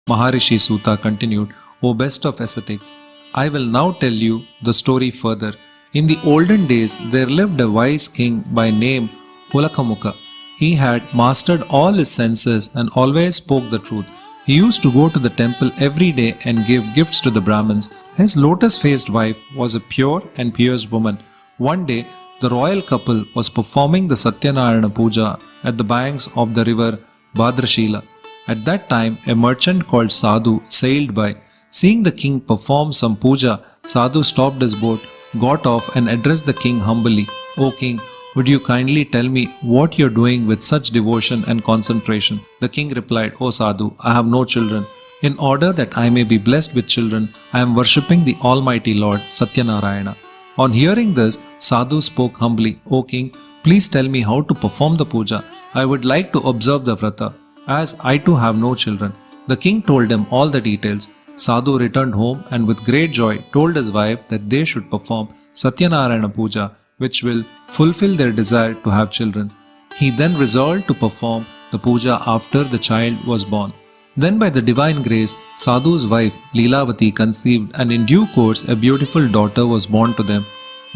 Maharishi Suta continued, O best of ascetics, I will now tell you the story further. In the olden days, there lived a wise king by name Pulakamukha. He had mastered all his senses and always spoke the truth. He used to go to the temple every day and give gifts to the Brahmins. His lotus-faced wife was a pure and pious woman. One day, the royal couple was performing the Satyanarayana puja at the banks of the river Bhadrashila. At that time, a merchant called Sadhu sailed by. Seeing the king perform some puja, Sadhu stopped his boat, got off and addressed the king humbly. O king, would you kindly tell me what you are doing with such devotion and concentration? The king replied, O Sadhu, I have no children. In order that I may be blessed with children, I am worshipping the Almighty Lord, Satyanarayana. On hearing this, Sadhu spoke humbly, O king, please tell me how to perform the puja. I would like to observe the vrata, as I too have no children. The king told him all the details. Sadhu returned home and with great joy told his wife that they should perform Satyanarayana puja, which will fulfill their desire to have children. He then resolved to perform the puja after the child was born. Then by the divine grace, Sadhu's wife Leelavati conceived, and in due course a beautiful daughter was born to them.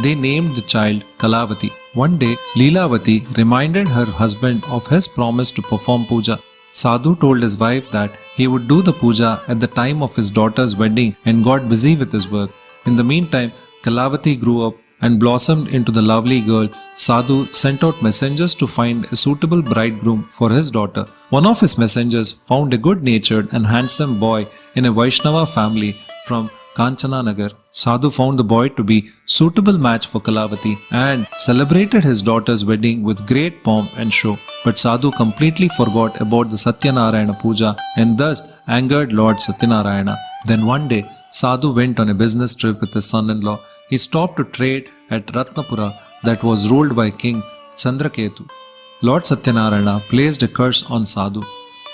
They named the child Kalavati. One day, Leelavati reminded her husband of his promise to perform puja. Sadhu told his wife that he would do the puja at the time of his daughter's wedding and got busy with his work. In the meantime, Kalavati grew up and blossomed into the lovely girl. Sadhu sent out messengers to find a suitable bridegroom for his daughter. One of his messengers found a good-natured and handsome boy in a Vaishnava family from Kanchananagar. Sadhu found the boy to be suitable match for Kalavati and celebrated his daughter's wedding with great pomp and show. But Sadhu completely forgot about the Satyanarayana puja and thus angered Lord Satyanarayana. Then one day, Sadhu went on a business trip with his son-in-law. He stopped to trade at Ratnapura that was ruled by King Chandraketu. Lord Satyanarayana placed a curse on Sadhu.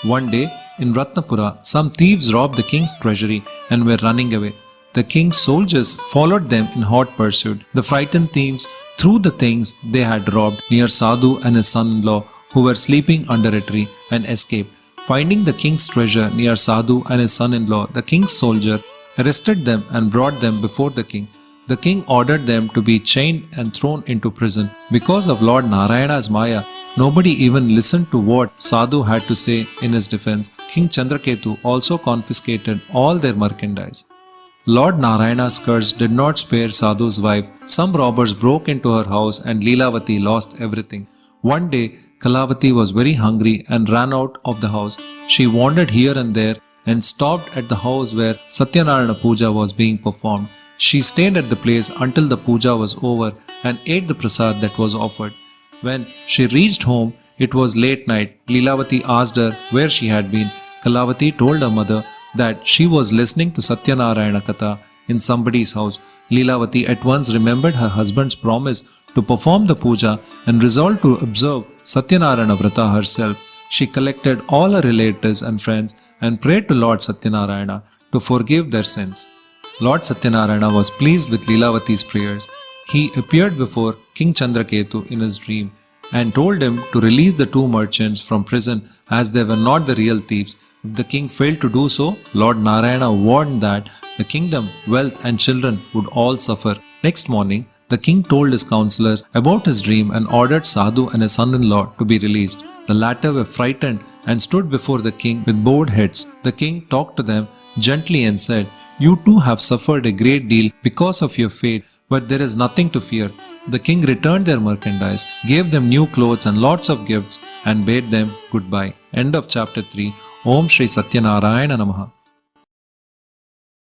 One day, in Ratnapura, some thieves robbed the king's treasury and were running away. The king's soldiers followed them in hot pursuit. The frightened thieves threw the things they had robbed near Sadhu and his son-in-law, who were sleeping under a tree, and escaped. Finding the king's treasure near Sadhu and his son-in-law, the king's soldier arrested them and brought them before the king. The king ordered them to be chained and thrown into prison. Because of Lord Narayana's Maya, nobody even listened to what Sadhu had to say in his defense. King Chandraketu also confiscated all their merchandise. Lord Narayana's curse did not spare Sadhu's wife. Some robbers broke into her house and Leelavati lost everything. One day, Kalavati was very hungry and ran out of the house. She wandered here and there and stopped at the house where Satyanarayana puja was being performed. She stayed at the place until the puja was over and ate the prasad that was offered. When she reached home, it was late night. Leelavati asked her where she had been. Kalavati told her mother that she was listening to Satyanarayana Katha in somebody's house. Leelavati at once remembered her husband's promise to perform the puja and resolved to observe Satyanarayana Vrata herself. She collected all her relatives and friends and prayed to Lord Satyanarayana to forgive their sins. Lord Satyanarayana was pleased with Leelavati's prayers. He appeared before King Chandraketu in his dream and told him to release the two merchants from prison as they were not the real thieves. If the king failed to do so, Lord Narayana warned that the kingdom, wealth and children would all suffer. Next morning, the king told his counselors about his dream and ordered Sadhu and his son-in-law to be released. The latter were frightened and stood before the king with bowed heads. The king talked to them gently and said, You too have suffered a great deal because of your fate, but there is nothing to fear. The king returned their merchandise, gave them new clothes and lots of gifts, and bade them goodbye. End of chapter 3. Om Shri Satyanarayana Namaha.